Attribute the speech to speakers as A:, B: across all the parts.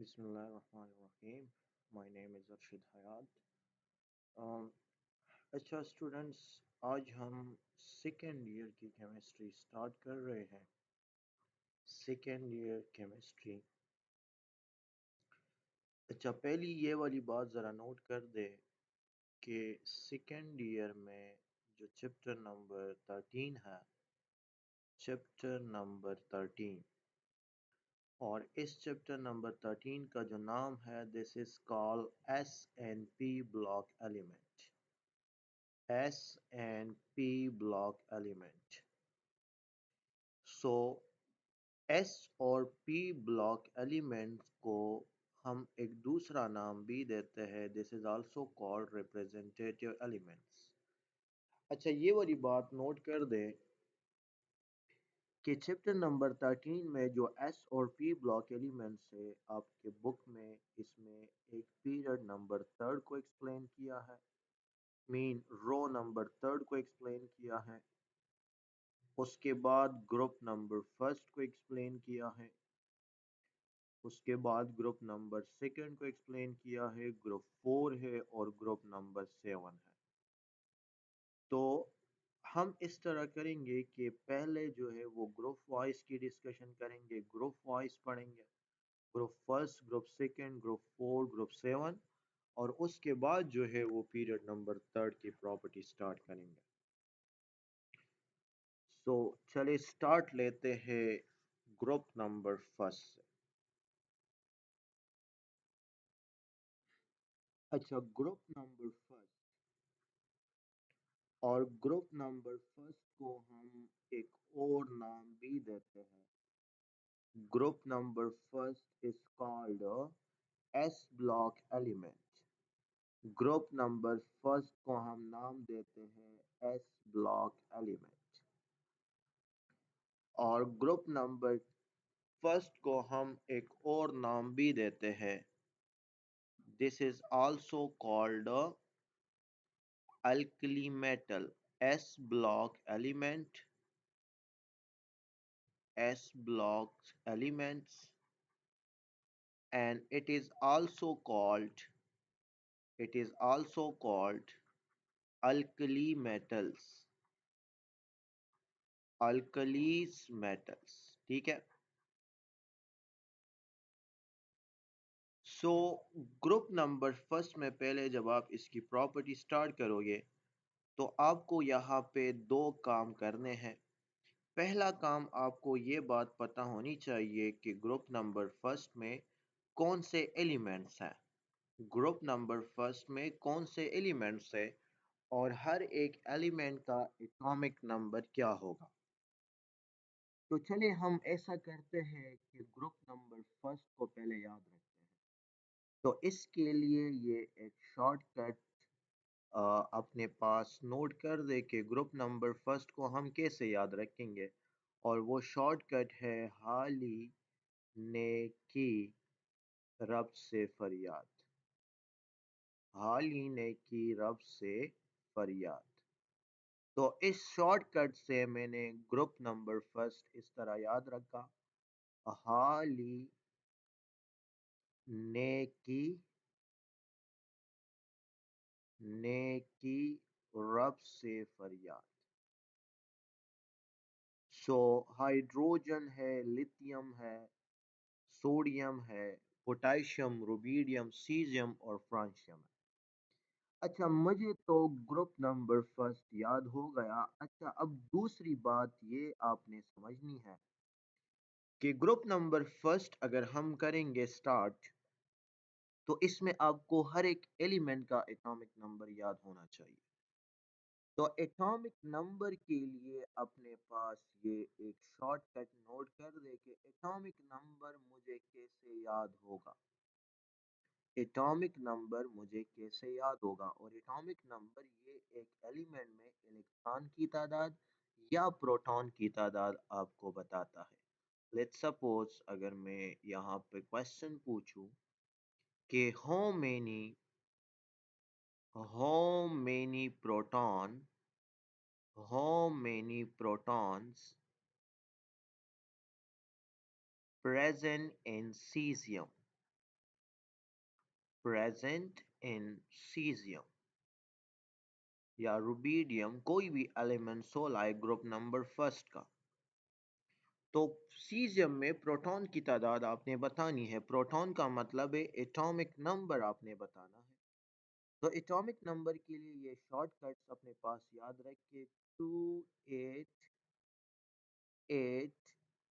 A: बिस्मिल्लाहिर्रहमानिर्रहीम। My name is Arshad हयात। अम, अच्छा students, आज हम सेकेंड ईयर की केमिस्ट्री स्टार्ट कर रहे हैं। Second year chemistry. अच्छा, पहली ये वाली बात ज़रा नोट कर दे कि सेकेंड ईयर में जो चैप्टर नंबर 13 है, चैप्टर नंबर 13, और इस चैप्टर नंबर 13 का जो नाम है, this is called s n p block element. S n p block element. So s और पी ब्लॉक एलिमेंट्स को हम एक दूसरा नाम भी देते हैं, this is also called representative elements. अच्छा, ये वाली बात नोट कर दे कि चैप्टर नंबर 13 में जो एस और पी ब्लॉक एलिमेंट्स है, आपके बुक में इसमें एक पीरियड नंबर थर्ड को एक्सप्लेन किया है, मीन रो नंबर थर्ड को एक्सप्लेन किया है। उसके बाद ग्रुप नंबर फर्स्ट को एक्सप्लेन किया है। उसके बाद ग्रुप नंबर सेकंड को एक्सप्लेन किया है, ग्रुप 4 है और ग्रुप नंबर 7 है। तो हम इस तरह करेंगे कि पहले जो है वो ग्रुप वाइज की डिस्कशन करेंगे, ग्रुप वाइज पढ़ेंगे, group first, group second, group 4, group 7, और उसके बाद जो है वो पीरियड नंबर थर्ड की प्रॉपर्टी स्टार्ट करेंगे। सो चलिए स्टार्ट लेते हैं ग्रुप नंबर फर्स्ट से। अच्छा, ग्रुप नंबर फर्स्ट, और ग्रुप नंबर फर्स्ट को हम एक और नाम भी देते हैं। Group number first is called S block element. Group number first को हम नाम देते हैं एस ब्लॉक एलिमेंट, और ग्रुप नंबर फर्स्ट को हम एक और नाम भी देते हैं, this is also called alkali metal, S block element, S block elements, and it is also called alkali metals, alkalis metals। ठीक है। सो ग्रुप नंबर फर्स्ट में पहले जब आप इसकी प्रॉपर्टी स्टार्ट करोगे तो आपको यहाँ पे दो काम करने हैं। पहला काम, आपको ये बात पता होनी चाहिए कि ग्रुप नंबर फर्स्ट में कौन से एलिमेंट्स हैं। ग्रुप नंबर फर्स्ट में कौन से एलिमेंट्स है और हर एक एलिमेंट का एटॉमिक नंबर क्या होगा। तो चलिए हम ऐसा करते हैं कि ग्रुप नंबर फर्स्ट को पहले याद रखते हैं। तो इसके लिए ये एक शॉर्टकट अपने पास नोट कर दे कि ग्रुप नंबर फर्स्ट को हम कैसे याद रखेंगे, और वो शॉर्टकट है हाली ने की रब से फरियाद। हाली ने की रब से फरियाद। तो इस शॉर्टकट से मैंने ग्रुप नंबर फर्स्ट इस तरह याद रखा, हाली ने की रब से फरियाद। सो हाइड्रोजन है, लिथियम है, सोडियम है, पोटेशियम, रुबीडियम, सीजियम और फ्रांशियम है। अच्छा, मुझे तो ग्रुप नंबर फर्स्ट याद हो गया। अच्छा, अब दूसरी बात ये आपने समझनी है कि ग्रुप नंबर फर्स्ट अगर हम करेंगे स्टार्ट, तो इसमें आपको हर एक एलिमेंट का एटॉमिक नंबर याद होना चाहिए। तो एटॉमिक नंबर के लिए अपने पास ये एक शॉर्टकट नोट कर दे कि एटॉमिक नंबर मुझे कैसे याद होगा। एटॉमिक नंबर मुझे कैसे याद होगा, और एटॉमिक नंबर ये एक एलिमेंट में इलेक्ट्रॉन की तादाद या प्रोटॉन की तादाद आपको बताता है। लेट्स सपोज अगर मैं यहाँ पे क्वेश्चन पूछूं कि how many protons present in cesium, present in caesium या रुबीडियम कोई भी एलिमेंट 16 है ग्रुप नंबर फर्स्ट का। तो सीजियम में प्रोटॉन की तादाद आपने बतानी है। प्रोटॉन का मतलब है एटॉमिक नंबर आपने बताना है। तो एटॉमिक नंबर के लिए ये शॉर्टकट्स अपने पास याद रखिए। 2 8 8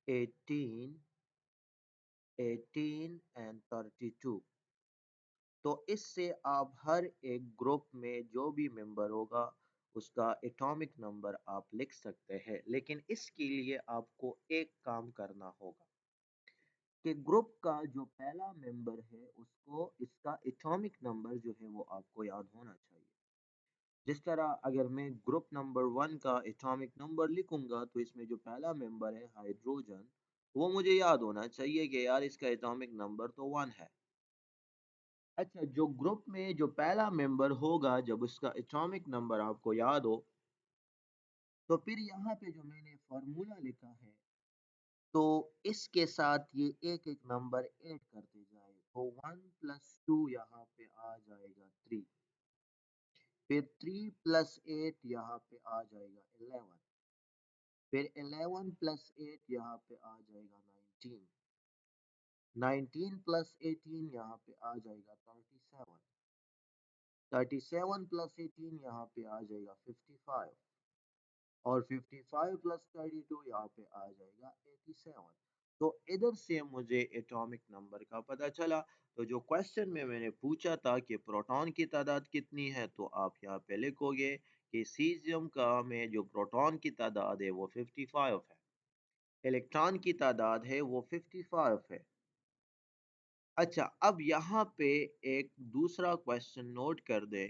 A: 18 18 एंड 32। तो इससे आप हर एक ग्रुप में जो भी मेंबर होगा उसका एटॉमिक नंबर आप लिख सकते हैं। लेकिन इसके लिए आपको एक काम करना होगा कि ग्रुप का जो पहला मेंबर है उसको इसका एटॉमिक नंबर जो है वो आपको याद होना चाहिए। जिस तरह अगर मैं ग्रुप नंबर 1 का एटॉमिक नंबर लिखूंगा तो इसमें जो पहला मेंबर है हाइड्रोजन, वो मुझे याद होना चाहिए कि यार इसका एटॉमिक नंबर तो 1 है। अच्छा, जो ग्रुप में जो पहला मेंबर होगा जब उसका एटॉमिक नंबर आपको याद हो, तो फिर यहाँ पे जो मैंने फॉर्मूला लिखा है तो इसके साथ ये एक एक नंबर ऐड करते जाए। तो 1 + 2 यहाँ पे आ जाएगा 3, फिर 3 + 8 यहाँ पे आ जाएगा 11, फिर 11 + 8 यहाँ पे आ जाएगा 19, 19 + 18 यहाँ पे आ जाएगा 37, 37 + 18 यहाँ पे आ जाएगा 55, और 55 + 32 यहाँ पे आ जाएगा 87। तो इधर से मुझे एटॉमिक नंबर का पता चला। तो जो क्वेश्चन में मैंने पूछा था कि प्रोटॉन की तादाद कितनी है, तो आप यहाँ पे लिखोगे कि सीजियम का में जो प्रोटॉन की तादाद है वो 55 है, इलेक्ट्रॉन की तादाद है वो 55 है। अच्छा, अब यहाँ पे एक दूसरा क्वेश्चन नोट कर दे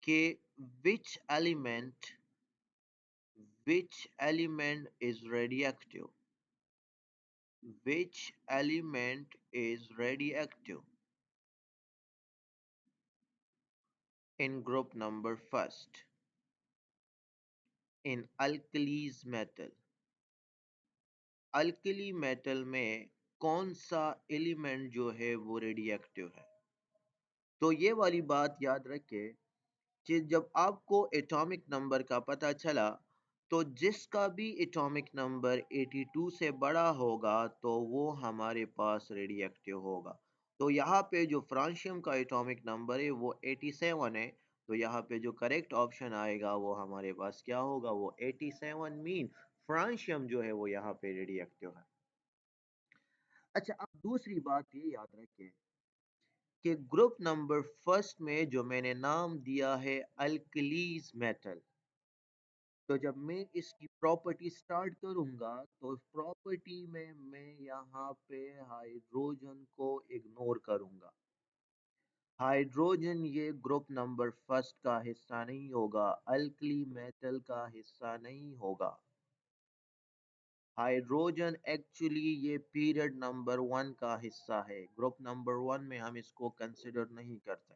A: कि which element is radioactive, which element is radioactive in group number first in alkalis metal। Alkali metal में कौन सा एलिमेंट जो है वो रेडियोएक्टिव है। तो ये वाली बात याद रखें कि जब आपको एटॉमिक नंबर का पता चला तो जिसका भी एटॉमिक नंबर 82 से बड़ा होगा तो वो हमारे पास रेडियोएक्टिव होगा। तो यहाँ पे जो फ्रांशियम का एटॉमिक नंबर है वो 87 है। तो यहाँ पे जो करेक्ट ऑप्शन आएगा वो हमारे पास क्या होगा, वो 87 मीन फ्रांशियम जो है वो यहाँ पे रेडियोएक्टिव है। अच्छा, अब दूसरी बात ये याद रखें कि ग्रुप नंबर फर्स्ट में जो मैंने नाम दिया है अल्कलीज मेटल, तो जब मैं इसकी प्रॉपर्टी स्टार्ट करूंगा तो प्रॉपर्टी में मैं यहाँ पे हाइड्रोजन को इग्नोर करूंगा। हाइड्रोजन ये ग्रुप नंबर फर्स्ट का हिस्सा नहीं होगा, अल्कली मेटल का हिस्सा नहीं होगा। हाइड्रोजन एक्चुअली ये पीरियड नंबर 1 का हिस्सा है, ग्रुप नंबर 1 में हम इसको कंसिडर नहीं करते।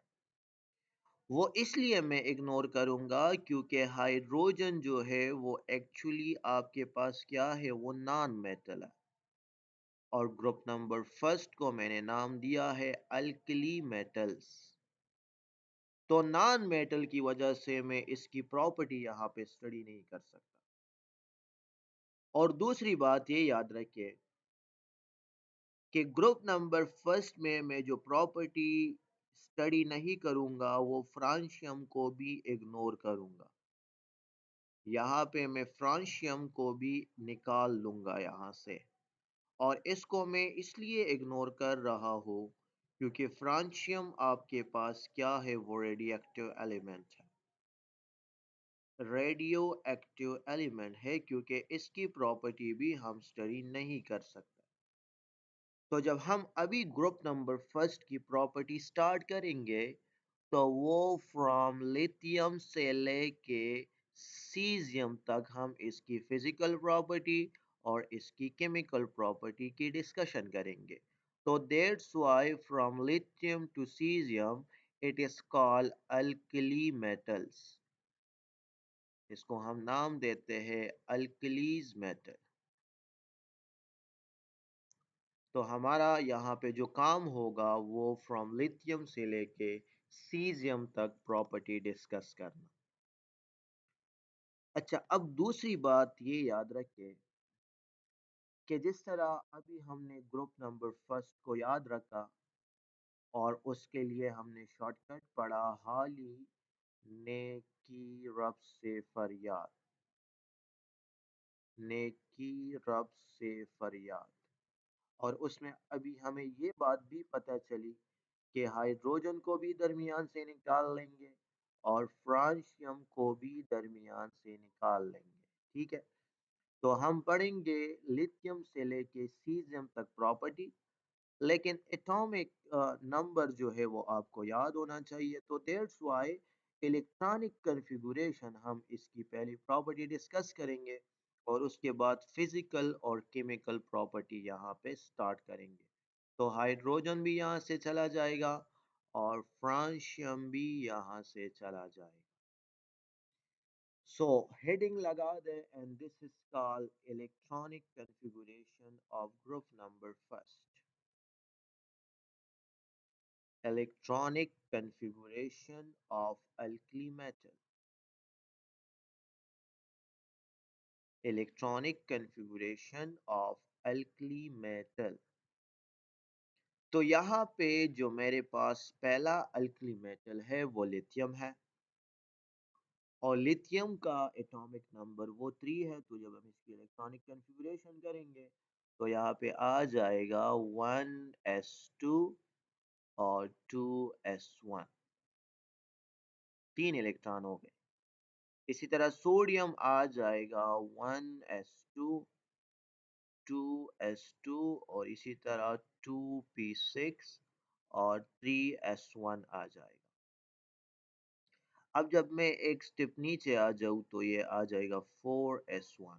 A: वो इसलिए मैं इग्नोर करूंगा क्योंकि हाइड्रोजन जो है वो एक्चुअली आपके पास क्या है, वो नॉन मेटल है। और ग्रुप नंबर फर्स्ट को मैंने नाम दिया है अल्कली मेटल्स। तो नॉन मेटल की वजह से मैं इसकी प्रॉपर्टी यहाँ पे स्टडी नहीं कर सकता। और दूसरी बात ये याद रखिए कि ग्रुप नंबर फर्स्ट में मैं जो प्रॉपर्टी स्टडी नहीं करूंगा वो फ्रांशियम को भी इग्नोर करूंगा। यहाँ पे मैं फ्रांशियम को भी निकाल लूंगा यहाँ से। और इसको मैं इसलिए इग्नोर कर रहा हूँ क्योंकि फ्रांशियम आपके पास क्या है, वो रेडियो एक्टिव एलिमेंट है। रेडियो एक्टिव एलिमेंट है क्योंकि इसकी प्रॉपर्टी भी हम स्टडी नहीं कर सकते। तो जब हम अभी ग्रुप नंबर फर्स्ट की प्रॉपर्टी स्टार्ट करेंगे तो वो फ्रॉम लिथियम से लेके सीजियम तक हम इसकी फिजिकल प्रॉपर्टी और इसकी केमिकल प्रॉपर्टी की डिस्कशन करेंगे। तो that's why from lithium to caesium it is called alkali metals. इसको हम नाम देते हैं अल्कलीज मेटल। तो हमारा यहाँ पे जो काम होगा वो फ्रॉम लिथियम से लेके सीजियम तक प्रॉपर्टी डिस्कस करना। अच्छा, अब दूसरी बात ये याद रखें कि जिस तरह अभी हमने ग्रुप नंबर फर्स्ट को याद रखा और उसके लिए हमने शॉर्टकट पढ़ा, हाली ने की रब से फरियाद, ने की रब से फरियाद। और उसमें अभी हमें ये बात भी पता चली कि हाइड्रोजन को भी दरमियान से निकाल लेंगे और फ्रांशियम को भी दरमियान से निकाल लेंगे। ठीक है, तो हम पढ़ेंगे लिथियम से लेके सीजियम तक प्रॉपर्टी, लेकिन एटॉमिक नंबर जो है वो आपको याद होना चाहिए। तो दैट्स व्हाई इलेक्ट्रॉनिक कन्फिगुरेशन हम इसकी पहली प्रॉपर्टी डिस्कस करेंगे और उसके बाद फिजिकल और केमिकल प्रॉपर्टी यहाँ पे स्टार्ट करेंगे। तो हाइड्रोजन भी यहाँ से चला जाएगा और फ्रांशियम भी यहाँ से चला जाएगा। सो हेडिंग लगा दे, and this is called electronic configuration of group number first. Electronic configuration of alkali metal. Electronic configuration of alkali metal. तो यहाँ पे जो मेरे पास पहला अल्कली मेटल है वो लिथियम है और लिथियम का एटॉमिक नंबर वो 3 है। तो जब हम इसकी इलेक्ट्रॉनिक कन्फिगुरेशन करेंगे तो यहाँ पे आ जाएगा 1s2 और 2s1, 3 इलेक्ट्रॉन हो गए। इसी तरह सोडियम आ जाएगा 1s2, 2s2 और इसी तरह 2p6 और 3s1 आ जाएगा। अब जब मैं एक स्टेप नीचे आ जाऊं तो ये आ जाएगा 4s1।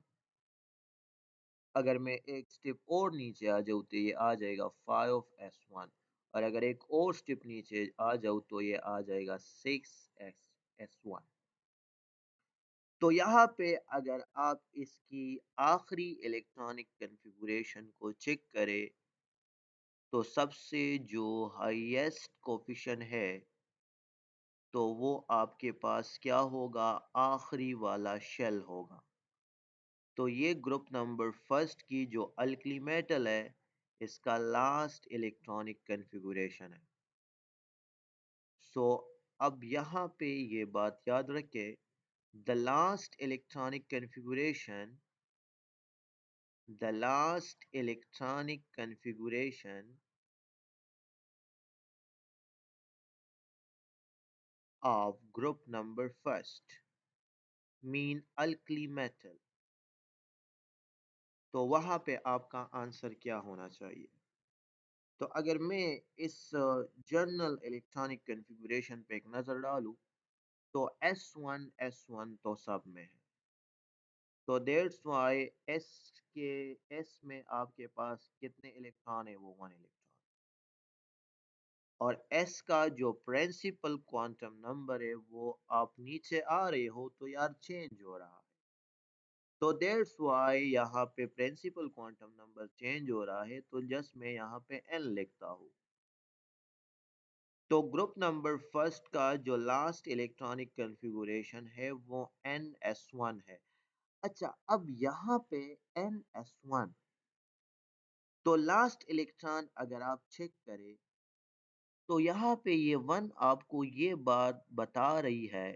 A: अगर मैं एक स्टेप और नीचे आ जाऊं तो ये आ जाएगा 5s1 और अगर एक और स्टेप नीचे आ जाऊं तो ये आ जाएगा 6s1। तो यहाँ पे अगर आप इसकी आखिरी इलेक्ट्रॉनिक कन्फिगुरेशन को चेक करें तो सबसे जो हाईएस्ट कोफिशिएंट है तो वो आपके पास क्या होगा, आखिरी वाला शेल होगा। तो ये ग्रुप नंबर फर्स्ट की जो अल्कली मेटल है इसका लास्ट इलेक्ट्रॉनिक कन्फिगुरेशन है। सो अब यहाँ पे ये बात याद रखें, the last electronic configuration, the last electronic configuration of group number first mean alkali metal। तो वहां पे आपका आंसर क्या होना चाहिए? तो अगर मैं इस जर्नल इलेक्ट्रॉनिक कन्फिगुरेशन पे एक नजर डालूं तो S1 तो सब में है। तो दैट्स व्हाई S के S में आपके पास कितने इलेक्ट्रॉन है, वो 1 इलेक्ट्रॉन। और S का जो प्रिंसिपल क्वांटम नंबर है वो आप नीचे आ रहे हो तो यार चेंज हो रहा है। तो दैट्स व्हाई यहाँ पे प्रिंसिपल क्वांटम नंबर चेंज हो रहा है, तो जस्ट मैं यहाँ पे n लिखता हूँ। तो ग्रुप नंबर फर्स्ट का जो लास्ट इलेक्ट्रॉनिक कन्फिगुरेशन है वो ns1 है। अच्छा, अब यहाँ पे ns1 तो लास्ट इलेक्ट्रॉन अगर आप चेक करें तो यहाँ पे ये 1 आपको ये बात बता रही है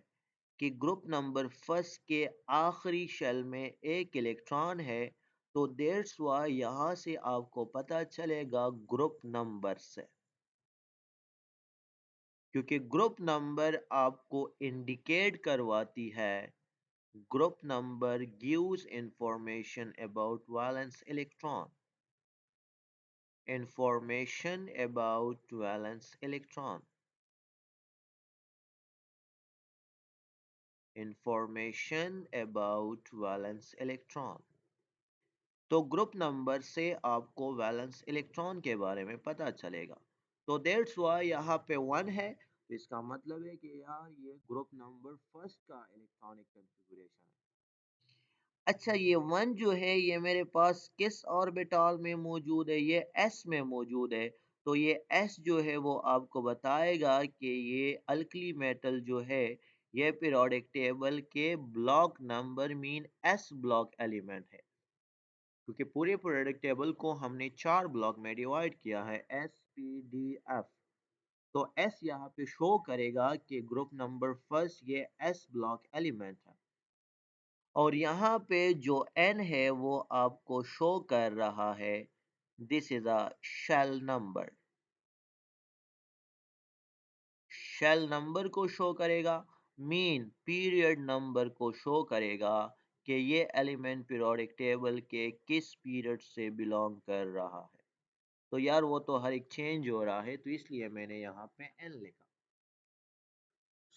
A: कि ग्रुप नंबर फर्स्ट के आखिरी शेल में एक इलेक्ट्रॉन है। तो दैट्स व्हाई यहाँ से आपको पता चलेगा ग्रुप नंबर से, क्योंकि ग्रुप नंबर आपको इंडिकेट करवाती है, group number gives information about valence electron, information about valence electron, information about valence electron. तो ग्रुप नंबर से आपको वैलेंस इलेक्ट्रॉन के बारे में पता चलेगा। तो दैट्स व्हाई यहाँ पे 1 है, तो इसका मतलब है कि यार ये ग्रुप नंबर फर्स्ट का इलेक्ट्रॉनिक कन्फिगुरेशन है। अच्छा, ये वन जो है ये मेरे पास किस ऑर्बिटल में मौजूद है? ये एस में मौजूद है। तो ये एस जो है वो आपको बताएगा कि ये अल्कली मेटल जो है ये पीरियोडिक टेबल के block number mean S block element है, क्योंकि पूरे पीरियोडिक टेबल को हमने 4 ब्लॉक में डिवाइड किया है, एस पी डी एफ। तो एस यहाँ पे शो करेगा कि ग्रुप नंबर फर्स्ट ये एस ब्लॉक एलिमेंट है। और यहाँ पे जो n है वो आपको शो कर रहा है, this is a shell number. Shell number को शो करेगा, मीन पीरियड नंबर को शो करेगा कि ये एलिमेंट पीरियोडिक टेबल के किस पीरियड से बिलोंग कर रहा है। तो यार वो तो हर एक चेंज हो रहा है, तो इसलिए मैंने यहाँ पे n लिखा।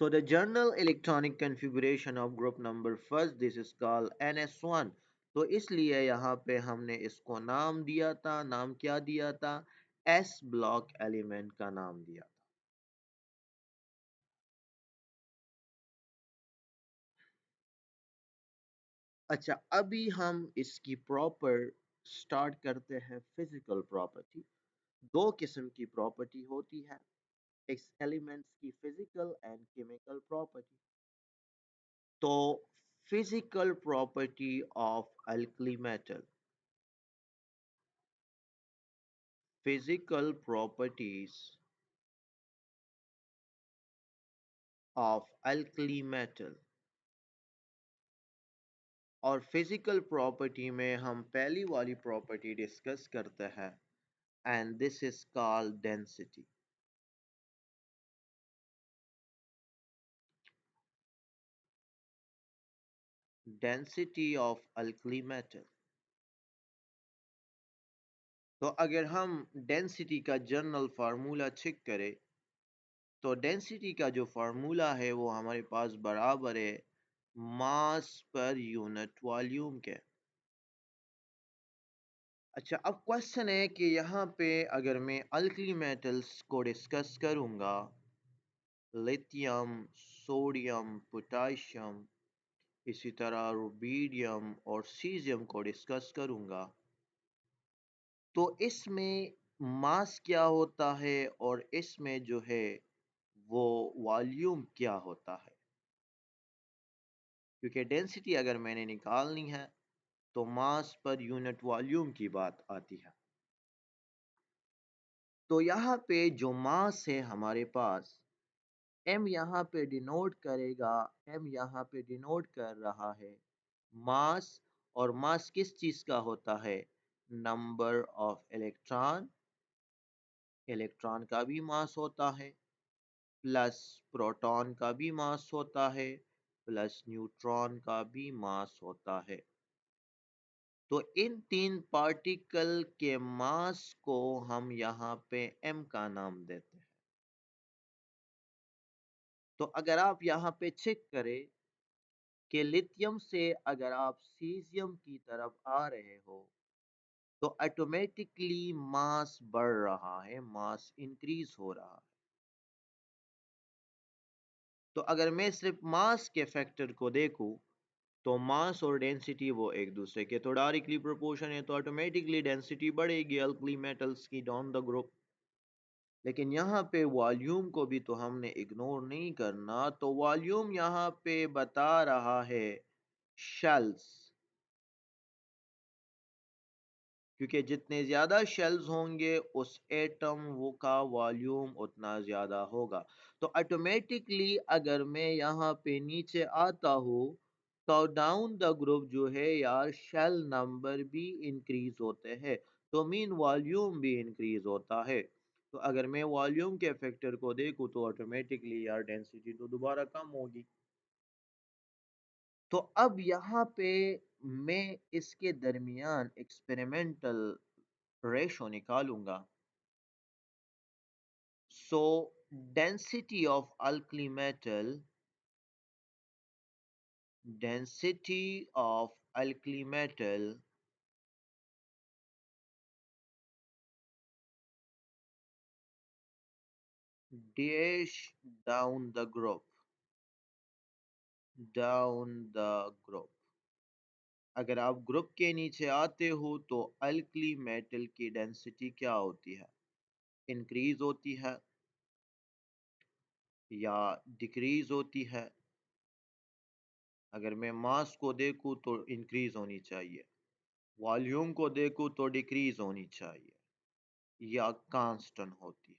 A: So the general electronic configuration of group number first, this is called NS1। तो इसलिए यहाँ पे हमने इसको नाम दिया था, नाम क्या दिया था? S ब्लॉक एलिमेंट का नाम दिया था। अच्छा, अभी हम इसकी प्रॉपर स्टार्ट करते हैं फिजिकल प्रॉपर्टी। दो किस्म की प्रॉपर्टी होती है, इस एलिमेंट्स की फिजिकल एंड केमिकल प्रॉपर्टी। तो physical property of alkali metal, physical properties of alkali metal। और फिजिकल प्रॉपर्टी में हम पहली वाली प्रॉपर्टी डिस्कस करते हैं, and this is called density. Density of alkali metal. तो अगर हम डेंसिटी का जनरल फार्मूला चेक करें, तो डेंसिटी का जो फार्मूला है वो हमारे पास बराबर है मास पर यूनिट वॉल्यूम के। अच्छा, अब क्वेश्चन है कि यहाँ पे अगर मैं अल्कली मेटल्स को डिस्कस करूँगा, लिथियम, सोडियम, पोटाशियम, इसी तरह रुबीडियम और सीजियम को डिस्कस करूँगा, तो इसमें मास क्या होता है और इसमें जो है वो वॉल्यूम क्या होता है? क्योंकि डेंसिटी अगर मैंने निकालनी है तो मास पर यूनिट वॉल्यूम की बात आती है। तो यहाँ पे जो मास है हमारे पास, m यहाँ पे डिनोट करेगा, m यहाँ पे डिनोट कर रहा है मास। और मास किस चीज का होता है? नंबर ऑफ इलेक्ट्रॉन, इलेक्ट्रॉन का भी मास होता है, प्लस प्रोटॉन का भी मास होता है, प्लस न्यूट्रॉन का भी मास होता है। तो इन तीन पार्टिकल के मास को हम यहाँ पे m का नाम देते हैं। तो अगर आप यहाँ पे चेक करें कि लिथियम से अगर आप सीजियम की तरफ आ रहे हो, तो ऑटोमेटिकली मास बढ़ रहा है, मास इंक्रीज हो रहा है। तो अगर मैं सिर्फ मास के फैक्टर को देखूं, तो मास और डेंसिटी वो एक दूसरे के तो डायरेक्टली प्रोपोर्शन है, तो ऑटोमेटिकली डेंसिटी बढ़ेगी अल्कली मेटल्स की डाउन द ग्रुप। लेकिन यहाँ पे वॉल्यूम को भी तो हमने इग्नोर नहीं करना, तो वॉल्यूम यहाँ पे बता रहा है शेल्स, क्योंकि जितने ज़्यादा शेल्स होंगे उस एटम वो का वॉल्यूम उतना ज़्यादा होगा। तो ऑटोमेटिकली अगर मैं यहाँ पे नीचे आता हूँ, तो डाउन द ग्रुप जो है यार शेल नंबर भी इंक्रीज होते हैं, तो मीन वॉल्यूम भी इंक्रीज होता है। तो अगर मैं वॉल्यूम के फैक्टर को देखूँ तो ऑटोमेटिकली यार डेंसिटी तो दोबारा कम होगी। तो अब यहाँ पे मैं इसके दरमियान एक्सपेरिमेंटल रेशो निकालूंगा। सो density of alkali metal, density of alkali metal dash down the group, down the group। अगर आप ग्रुप के नीचे आते हो तो अल्कली मेटल की डेंसिटी क्या होती है? इंक्रीज होती है या डिक्रीज होती है? अगर मैं मास को देखूं तो इंक्रीज होनी चाहिए, वॉल्यूम को देखूं तो डिक्रीज होनी चाहिए, या कांस्टेंट होती है।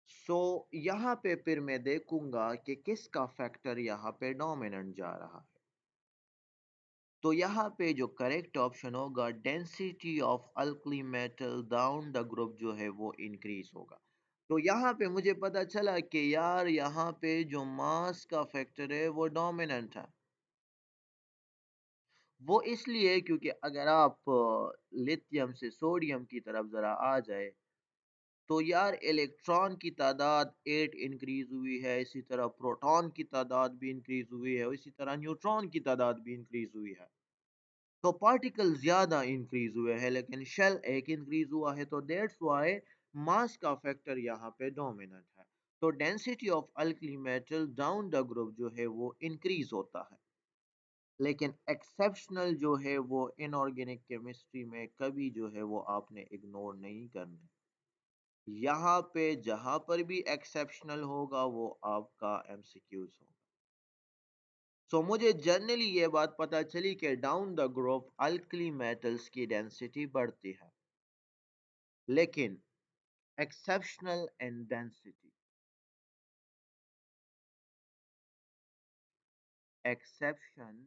A: सो यहाँ पे फिर मैं देखूंगा कि किसका फैक्टर यहाँ पे डोमिनेंट जा रहा है। तो यहाँ पे जो करेक्ट ऑप्शन होगा, density of alkali metal down the group जो है वो इंक्रीज होगा। तो यहाँ पे मुझे पता चला कि यार यहाँ पे जो मास का फैक्टर है वो डोमिनेंट है। वो इसलिए क्योंकि अगर आप लिथियम से सोडियम की तरफ जरा आ जाए तो यार इलेक्ट्रॉन की तादाद 8 इंक्रीज हुई है, इसी तरह प्रोटॉन की तादाद भी इंक्रीज हुई है, इसी तरह न्यूट्रॉन की तादाद भी इंक्रीज हुई है। तो पार्टिकल ज्यादा इंक्रीज हुए हैं लेकिन शेल एक इंक्रीज हुआ है, तो दैट्स व्हाई मास का फैक्टर यहाँ पे डोमिनेंट है। तो density of alkali metal down the group जो है वो इंक्रीज होता है। लेकिन एक्सेप्शनल जो है वो इनऑर्गेनिक केमिस्ट्री में कभी जो है वो आपने इग्नोर नहीं करना। यहाँ पे जहां पर भी एक्सेप्शनल होगा वो आपका एमसीक्यूज होगा। सो मुझे जनरली ये बात पता चली कि down the group alkali metals की डेंसिटी बढ़ती है, लेकिन exceptional in density, exception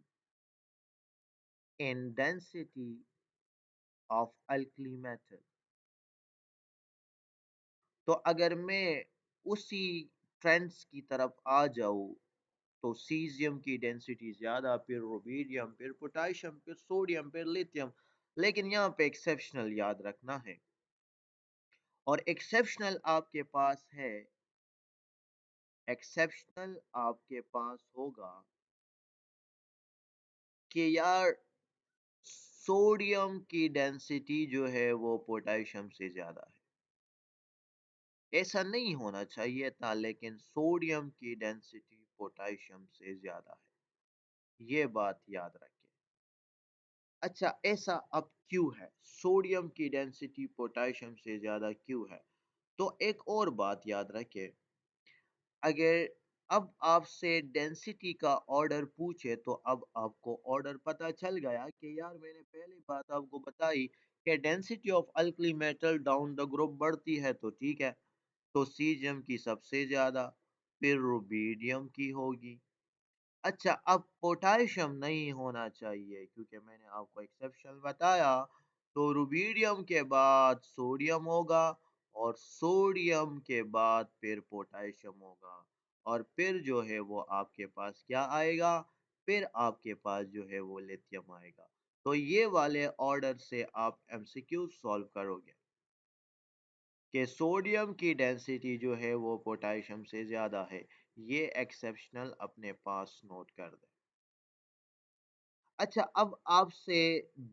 A: in density of alkali metal. तो अगर मैं उसी ट्रेंड्स की तरफ आ जाऊं तो सीजियम की डेंसिटी ज्यादा, फिर रुबीडियम, फिर पोटेशियम, फिर सोडियम, फिर लिथियम। लेकिन यहाँ पे एक्सेप्शनल याद रखना है, और एक्सेप्शनल आपके पास है, एक्सेप्शनल आपके पास होगा कि यार सोडियम की डेंसिटी जो है वो पोटेशियम से ज्यादा है। ऐसा नहीं होना चाहिए था, लेकिन सोडियम की डेंसिटी पोटेशियम से ज्यादा है, ये बात याद रखें। अच्छा, ऐसा अब क्यों है? सोडियम की डेंसिटी पोटेशियम से ज्यादा क्यों है? तो एक और बात याद रखें, अगर अब आपसे डेंसिटी का ऑर्डर पूछे तो अब आपको ऑर्डर पता चल गया कि यार मैंने पहली बात आपको बताई कि density of alkali metal down the group बढ़ती है, तो ठीक है, तो सीजियम की सबसे ज्यादा, फिर रुबीडियम की होगी। अच्छा, अब पोटेशियम नहीं होना चाहिए क्योंकि मैंने आपको एक्सेप्शन बताया। तो रुबीडियम के बाद सोडियम होगा, और सोडियम के बाद फिर पोटेशियम होगा, और फिर जो है वो आपके पास क्या आएगा? फिर आपके पास जो है वो लिथियम आएगा। तो ये वाले ऑर्डर से आप एमसीक्यू सॉल्व करोगे कि सोडियम की डेंसिटी जो है वो पोटेशियम से ज्यादा है। ये एक्सेप्शनल अपने पास नोट कर दें। अच्छा, अब आपसे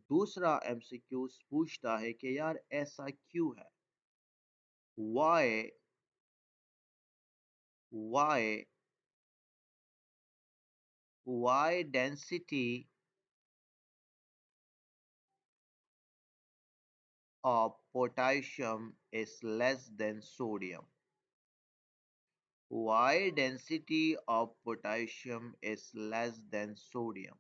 A: दूसरा एमसीक्यू पूछता है कि यार ऐसा क्यों है? why why why density of potassium is less than sodium? Why density of potassium is less than sodium?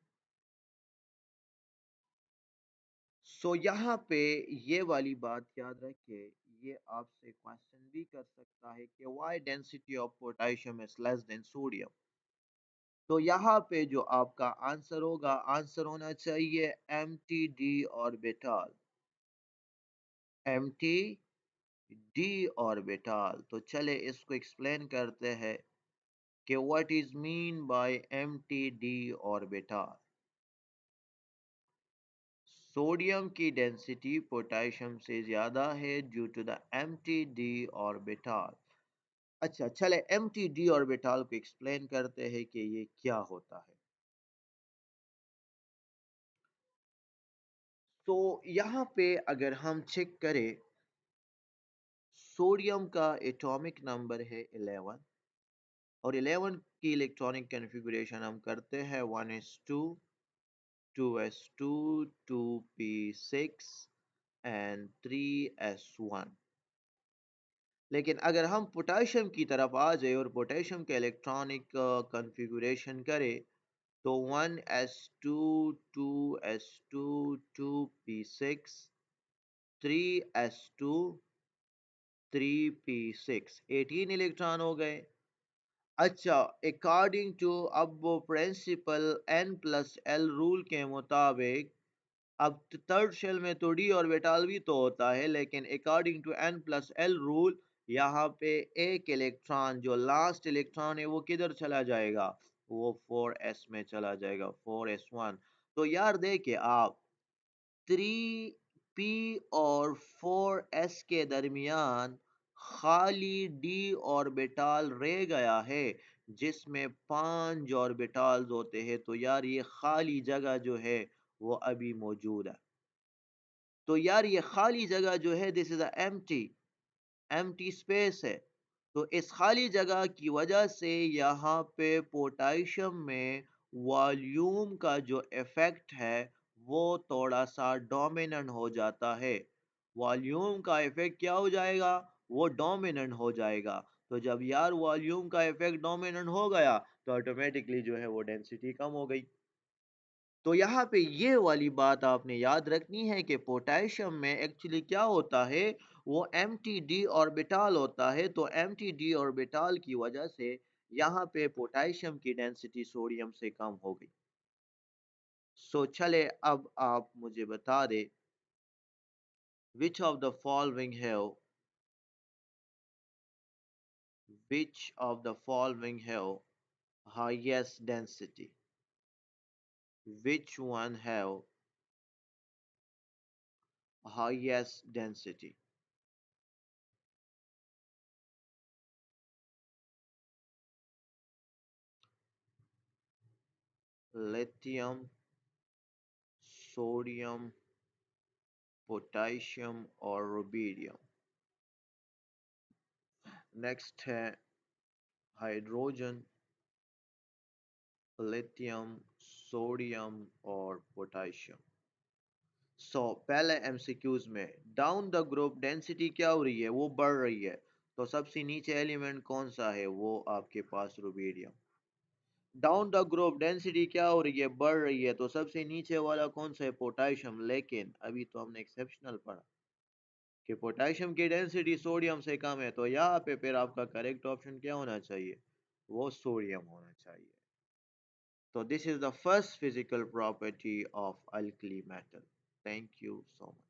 A: सो यहाँ पे ये वाली बात याद रखिए, ये आपसे क्वेश्चन भी कर सकता है कि why density of potassium is less than sodium? तो यहाँ पे जो आपका आंसर होगा, आंसर होना चाहिए empty d orbital, empty d orbital. तो चले इसको एक्सप्लेन करते हैं कि what is mean by empty d orbital. Sodium की डेंसिटी पोटेशियम से ज्यादा है due to the empty d orbital. अच्छा, चले एम टी डी ऑर्बिटल को एक्सप्लेन करते हैं कि ये क्या होता है। तो यहाँ पे अगर हम चेक करें, सोडियम का एटॉमिक नंबर है 11, और 11 की इलेक्ट्रॉनिक कॉन्फ़िगरेशन हम करते हैं 1s2 2s2, 2p6 and 3s1। लेकिन अगर हम पोटेशियम की तरफ आ जाए और पोटेशियम के इलेक्ट्रॉनिक कॉन्फ़िगरेशन करें तो 1s2, 2s2, 2p6, 3s2, 3p6, 18 electron हो गए। अच्छा, अकॉर्डिंग टू अब वो principle n plus l rule के मुताबिक, अब थर्ड शेल में तो डी ऑर्बिटल भी तो होता है, लेकिन according to n plus l rule यहाँ पे एक इलेक्ट्रॉन, जो लास्ट इलेक्ट्रॉन है, वो किधर चला जाएगा? वो 4s में चला जाएगा, 4s1। तो यार देखिए आप, 3p और 4s के दरमियान खाली d ऑर्बिटल रह गया है, जिसमें 5 ऑर्बिटल्स होते हैं। तो यार ये खाली जगह जो है वो अभी मौजूद है। तो यार ये खाली जगह जो है, दिस इज एम्प्टी स्पेस है। तो इस खाली जगह की वजह से यहाँ पे पोटेशियम में वॉल्यूम का जो इफेक्ट है वो थोड़ा सा डोमिनेंट हो जाता है। वॉल्यूम का इफेक्ट क्या हो जाएगा? वो डोमिनेंट हो जाएगा। तो जब यार वॉल्यूम का इफेक्ट डोमिनेंट हो गया तो ऑटोमेटिकली जो है वो डेंसिटी कम हो गई। तो यहाँ पे ये वाली बात आपने याद रखनी है कि पोटेशियम में एक्चुअली क्या होता है, वो एम्प्टी डी ऑर्बिटल होता है। तो एम्प्टी डी ऑर्बिटल की वजह से यहाँ पे पोटेशियम की डेंसिटी सोडियम से कम हो गई। सो चले अब आप मुझे बता दे, which of the following have which of the following have highest density? Which one have highest density? Lithium, sodium, potassium और रुबीडियम। नेक्स्ट है हाइड्रोजन, लिथियम, सोडियम और पोटाशियम। पहले एमसीक्यूज में डाउन द ग्रुप डेंसिटी क्या हो रही है? वो बढ़ रही है। तो सबसे नीचे एलिमेंट कौन सा है? वो आपके पास rubidium. Down the group density क्या हो रही है? बढ़ रही है। तो सबसे नीचे वाला कौन सा है? पोटाशियम। लेकिन अभी तो हमने एक्सेप्शनल पढ़ा कि पोटेशियम की डेंसिटी सोडियम से कम है। तो यहाँ पे फिर आपका करेक्ट ऑप्शन क्या होना चाहिए? वो सोडियम होना चाहिए। तो this is the first physical property of alkali metal. Thank you so much.